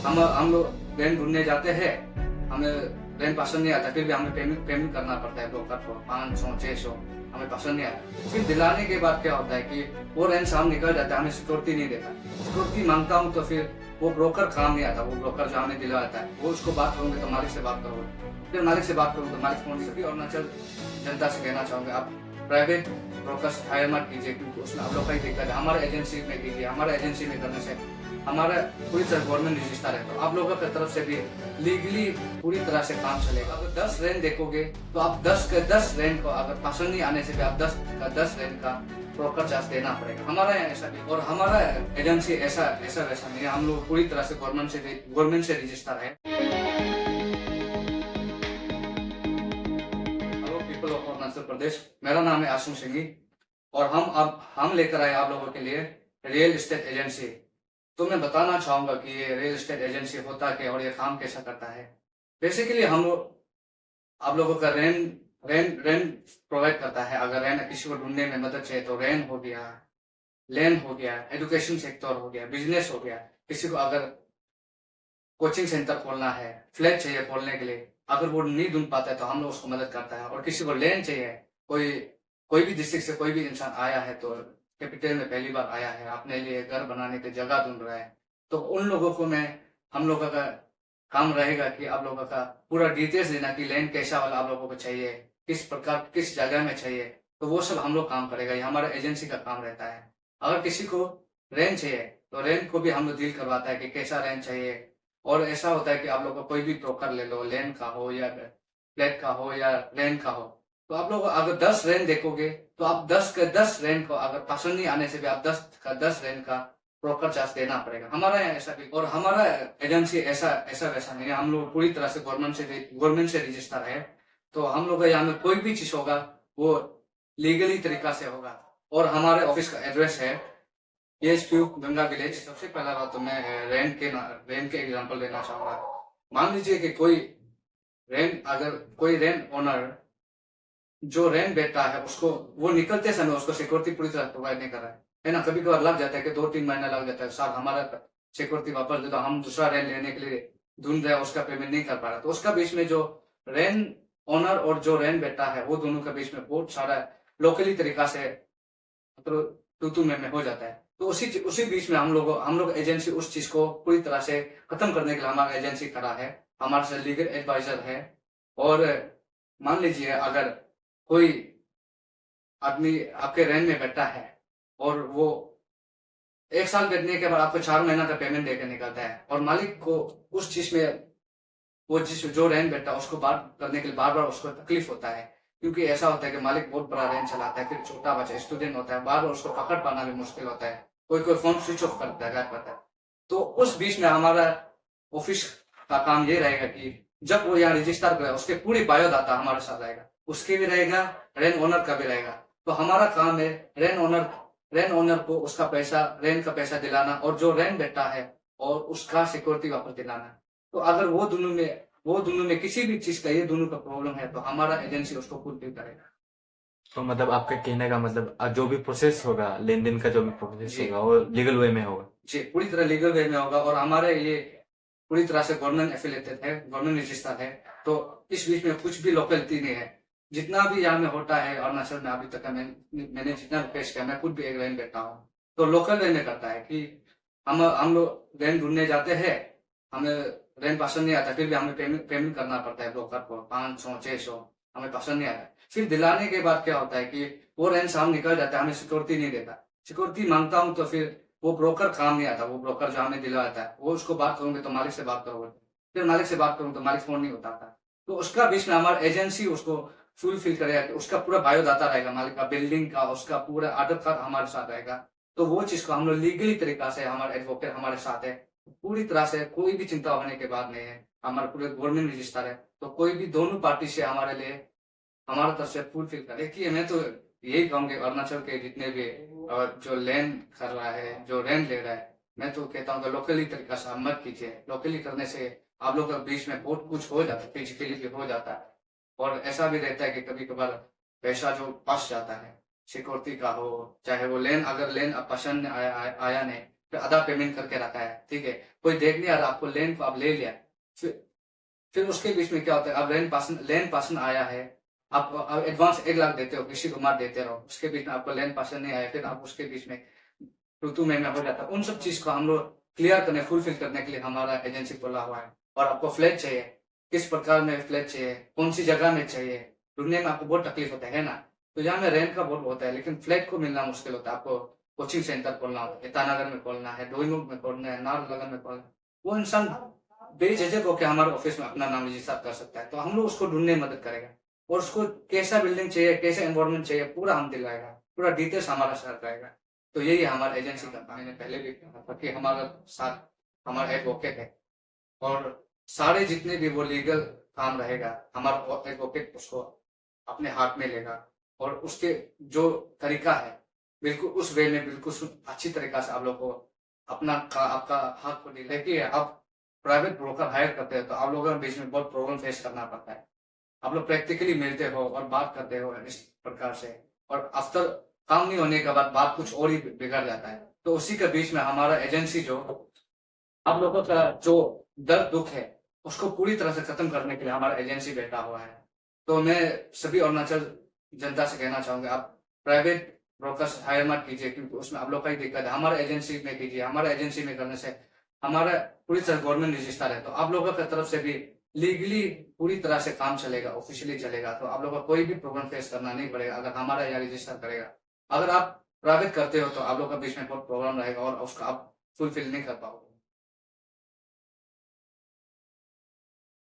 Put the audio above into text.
हम लोग रेंट ढूंढने जाते हैं, हमें रेंट पसंद नहीं आता, फिर भी हमें पेमेंट करना पड़ता है ब्रोकर को 500-600, हमें पसंद नहीं आता। फिर दिलाने के बाद क्या होता है कि वो रेंट से हम निकल जाता है, हमें सिक्योरिटी नहीं देता। सिक्योरिटी मांगता हूँ तो फिर वो ब्रोकर काम नहीं आता। वो ब्रोकर जो हमें दिलवाता है, वो उसको बात करोगे तो मालिक से बात करोगे, फिर मालिक से बात करोगे तो मालिक फोन से भी। और अरुणाचल जनता से कहना चाहूंगा, आप प्राइवेट ब्रोकर्स हायर मत कीजिए, क्योंकि उसमें आप लोग का ही दिक्कत है। हमारे एजेंसी में कीजिए, हमारे एजेंसी में करने से हमारा पूरी तरह गवर्नमेंट रजिस्टर है, तो आप लोगों की तरफ से भी लीगली पूरी तरह से काम चलेगा। अगर 10 रेंट देखोगे तो आप 10 के 10 रेंट को अगर पसंद नहीं आने से भी आप 10 का 10 रेंट का ब्रोकर चार्ज देना पड़ेगा। हमारा यहाँ ऐसा नहीं, और हमारा एजेंसी ऐसा वैसा नहीं है। हम लोग पूरी तरह से गवर्नमेंट से रजिस्टर है। Hello people of Arunachal Pradesh, मेरा नाम है आशुम सिंघी और हम लेकर आए आप लोगों के लिए रियल एस्टेट एजेंसी। तो मैं बताना चाहूंगा कि ये रियल एस्टेट एजेंसी होता क्या और ये काम कैसा करता है। बेसिकली हम लोग आप लोगों का रेंट प्रोवाइड करता है। अगर रेंट किसी को ढूंढने में मदद चाहिए तो रेंट हो गया, लैंड हो गया, एजुकेशन सेक्टर हो गया, बिजनेस हो गया। किसी को अगर कोचिंग सेंटर खोलना है, फ्लैट चाहिए खोलने के लिए, अगर वो नहीं ढूंढ पाता है तो हम लोग उसको मदद करता है। और किसी को लैंड चाहिए, कोई भी डिस्ट्रिक्ट से कोई भी इंसान आया है तो कैपिटल में पहली बार आया है, अपने लिए घर बनाने की जगह ढूंढ रहा है, तो उन लोगों को हम लोगों का काम रहेगा कि आप लोगों का पूरा डिटेल्स देना कि लैंड कैसा वाला आप लोगों को चाहिए, किस प्रकार किस जगह में चाहिए, तो वो सब हम लोग काम करेगा। ये हमारा एजेंसी का काम रहता है। अगर किसी को रेंट चाहिए तो रेंट को भी हम लोग डील करवाता है कि कैसा रेंट चाहिए। और ऐसा होता है कि आप लोग को कोई भी ब्रोकर ले लो, लैंड का हो या फ्लैट का हो या रेंट का हो, तो आप लोग अगर 10 रेंट देखोगे तो आप 10 के 10 रेंट को अगर पसंद नहीं आने से भी आप 10 का 10 रेंट का ब्रोकर चार्ज देना पड़ेगा। हमारा यहाँ ऐसा भी, और हमारा एजेंसी ऐसा वैसा नहीं है। हम लोग पूरी तरह से गवर्नमेंट से रजिस्टर है, तो हम लोग यहाँ में कोई भी चीज होगा वो लीगली तरीका से होगा। और हमारे ऑफिस का एड्रेस है PHQ गंगा विलेज। सबसे पहला बात तो मैं रेंट के एग्जांपल देना चाहूंगा। मान लीजिए कि कोई रेंट ओनर जो रेंट बैठा है उसको वो निकलते समय उसको सिक्योरिटी पूरी तरह प्रोवाइड नहीं कर रहा है ना। कभी कभार लग जाता है कि 2-3 महीना लग जाता है, साहब हमारा सिक्योरिटी वापस दे दो, हम दूसरा रेंट लेने के लिए ढूंढ रहे हैं, उसका पेमेंट नहीं कर पा रहा। तो उसका बीच में जो रेंट ओनर और जो रेंट बैठा है वो दोनों के बीच में बहुत सारा लोकली तरीका से मतलब तू में हो जाता है। तो उसी बीच में हम लोग एजेंसी उस चीज को पूरी तरह से खत्म करने के लिए हमारा एजेंसी खड़ा है। हमारे साथ लीगल एडवाइजर है। और मान लीजिए अगर कोई आदमी आपके रेंट में बैठा है और वो 1 साल बैठने के बाद आपको 4 महीना का पेमेंट देकर निकलता है, और मालिक को उस चीज में वो जो रेंट बैठा है उसको बात करने के लिए बार बार उसको तकलीफ होता है। क्योंकि ऐसा होता है कि मालिक बहुत बड़ा रेंट चलाता है, फिर छोटा बच्चा स्टूडेंट होता है, बार बार उसको पकड़ पाना भी मुश्किल होता है, कोई फोन स्विच ऑफ करता है, गायब करता है। तो उस बीच में हमारा ऑफिस का काम ये रहेगा कि जब वो यहाँ रजिस्टर करे उसके पूरी बायोडाटा हमारे साथ रहेगा, उसके भी रहेगा, रेंट ओनर का भी रहेगा। तो हमारा काम है रेंट ओनर को उसका पैसा, रेंट का पैसा दिलाना, और जो रेंट बैठा है और उसका सिक्योरिटी वापस दिलाना। तो अगर वो दोनों में किसी भी चीज का ये दोनों का प्रॉब्लम है तो हमारा एजेंसी उसको फुलफिल करेगा। तो मतलब आपके कहने का मतलब जो भी प्रोसेस होगा, लेन देन का जो भी प्रोसेस जी होगा वो लीगल वे में होगा। जी, पूरी तरह लीगल वे में होगा। और हमारे ये पूरी तरह से गवर्नमेंट एफिलेटेड है, गवर्नमेंट रजिस्टर है। तो इस बीच में कुछ भी लोकलिटी नहीं है। जितना भी यहाँ में होता है अरुणाचल में अभी तक मैंने जितना पेश किया, मैं खुद भी एक रेंट बैठा हूँ, तो लोकल वे में करता है कि हम लोग रेंट ढूंढने जाते हैं, हमें रेंट पसंद नहीं आता, फिर भी हमें पेमेंट करना पड़ता है ब्रोकर को 500-600, हमें पसंद नहीं आता। फिर दिलाने के बाद क्या होता है कि वो रेंट से हम निकल जाता है, हमें सिक्योरिटी नहीं देता। सिक्योरिटी मांगता हूँ तो फिर वो ब्रोकर काम नहीं आता। वो ब्रोकर जो हमें दिलवाता है, वो उसको बात करोगे तो मालिक से बात करोगे, फिर मालिक से बात करूँ तो मालिक फोन नहीं उठाता। तो उसका बीच में हमारा एजेंसी उसको फुलफिल करेगा कि उसका पूरा बायोडाटा रहेगा, मालिक का, बिल्डिंग का, उसका पूरा आधार कार्ड हमारे साथ रहेगा। तो वो चीज को हम लोग लीगली तरीका से, हमारे एडवोकेट हमारे साथ है, पूरी तरह से कोई भी चिंता होने के बाद नहीं है। हमारे पूरे गवर्नमेंट रजिस्टर है, तो कोई भी दोनों पार्टी से हमारे लिए हमारे तरफ से फुलफिल कर। देखिए मैं तो यही कहूंगे अरुणाचल के जितने भी जो लैंड कर रहा है, जो रेंट ले रहा है, मैं तो कहता हूँ कि लोकली तरीका से आप मत कीजिए। लोकली करने से आप लोग के बीच में बहुत कुछ हो जाता है, फिजिकली भी हो जाता है। और ऐसा भी रहता है कि कभी कभार पैसा जो फंस जाता है, सिक्योरिटी का हो चाहे वो लैंड, अगर लैंड अब पसंद आया नहीं फिर आधा पेमेंट करके रखा है, ठीक है, कोई देख नहीं आ रहा, आपको लैंड को आप ले लिया, फिर उसके बीच में क्या होता है, अब लैंड पासन आया है, आप एडवांस 1 लाख देते हो, किसी को मार देते रहो, उसके बीच में आपको लैंड पासन नहीं आया, फिर आप उसके बीच में ऋतु में हो जाता है। उन सब चीज को हम लोग क्लियर करने, फुलफिल करने के लिए हमारा एजेंसी खोला हुआ है। और आपको फ्लैट चाहिए, किस प्रकार में फ्लैट चाहिए, कौन सी जगह में चाहिए, ढूंढने में आपको बहुत तकलीफ होता है ना। तो यहाँ में रेंट का बहुत होता है, लेकिन फ्लैट को मिलना मुश्किल होता है। आपको कोचिंग सेंटर खोलना होता है, ईटानगर में खोलना है, डोईमुख में खोलना है, नाहरलगुन में खोलना है, वो इंसान बेझिझक होकर हमारे ऑफिस में अपना नाम रजिस्टर कर सकता है। तो हम लोग उसको ढूंढने में मदद करेगा, और उसको कैसा बिल्डिंग चाहिए, कैसा एनवायरमेंट चाहिए, पूरा हम दिलाएगा, पूरा डिटेल्स हमारा साथ रहेगा। तो यही हमारा एजेंसी का, मैंने पहले भी कहा था कि हमारा साथ हमारा एडवोकेट है, और सारे जितने भी वो लीगल काम रहेगा, हमारा एडवोकेट उसको अपने हाथ में लेगा, और उसके जो तरीका है बिल्कुल उस वे में, बिल्कुल अच्छी तरीका से आप लोग को आपका हक को देखिए। आप प्राइवेट ब्रोकर हायर करते हैं तो आप लोगों के बीच में बहुत प्रॉब्लम फेस करना पड़ता है। आप लोग प्रैक्टिकली मिलते हो और बात करते हो इस प्रकार से, और आफ्टर काम नहीं होने के बाद बात कुछ और ही बिगड़ जाता है। तो उसी के बीच में हमारा एजेंसी जो आप लोगों का जो दर्द दुख है उसको पूरी तरह से खत्म करने के लिए हमारा एजेंसी बैठा हुआ है। तो मैं सभी अरुणाचल जनता से कहना चाहूंगा, आप प्राइवेट ब्रोकर्स हायर मत कीजिए, क्योंकि उसमें आप लोग का ही दिक्कत है। हमारे एजेंसी में कीजिए, हमारे एजेंसी में करने से हमारा पूरी तरह गवर्नमेंट रजिस्टर है, तो आप लोगों की तरफ से भी लीगली पूरी तरह से काम चलेगा, ऑफिशियली चलेगा। तो आप लोगों को कोई भी प्रॉब्लम फेस करना नहीं पड़ेगा अगर हमारा यहाँ रजिस्टर करेगा। अगर आप प्राइवेट करते हो तो आप लोग का बीच में बहुत प्रॉब्लम रहेगा और उसका आप फुलफिल नहीं कर पाओगे।